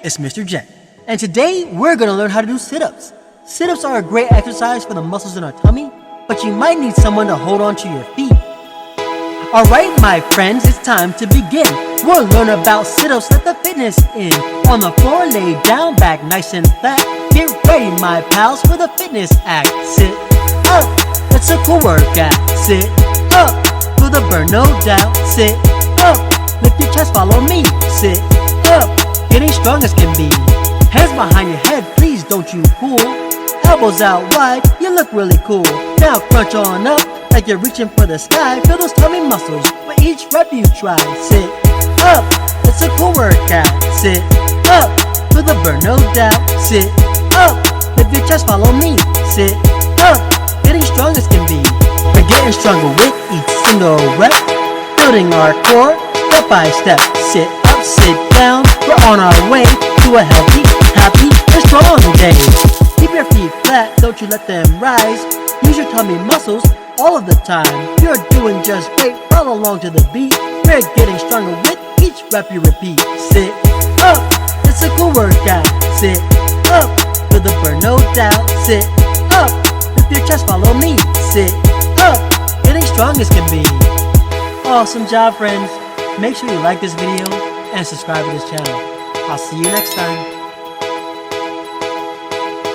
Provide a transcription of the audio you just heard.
it's Mr. Jet, and today we're going to learn how to do sit-ups. Sit-ups are a great exercise for the muscles in our tummy, but you might need someone to hold on to your feet. Alright my friends, it's time to begin. We'll learn about sit-ups, let the fitness in. On the floor, lay down, back nice and flat. Get ready my pals for the fitness act. Sit up, it's a cool workout. Sit up, for the burn no doubt. Sit up, lift your chest, follow me. Sit up, getting strong as can be. Hands behind your head, please don't you fool. Elbows out wide, you look really cool. Now crunch on up, like you're reaching for the sky. Feel those tummy muscles with each rep you try. Sit up, it's a cool workout. Sit up, for the burn no doubt. Sit up, lift your chest, follow me. Sit up, getting strong as can be. We're getting stronger with each single rep, building our core step by step. Sit up, sit down, we're on our way to a healthy, happy, and strong day. Keep your feet flat, don't you let them rise. Use your tummy muscles all of the time. You're doing just great, follow along to the beat. We're getting stronger with each rep you repeat. Sit up, it's a cool workout. Sit up, for the burn no doubt. Sit up, lift your chest, follow me. Sit up, getting strong as can be. Awesome job friends. Make sure you like this video and subscribe to this channel. I'll see you next time.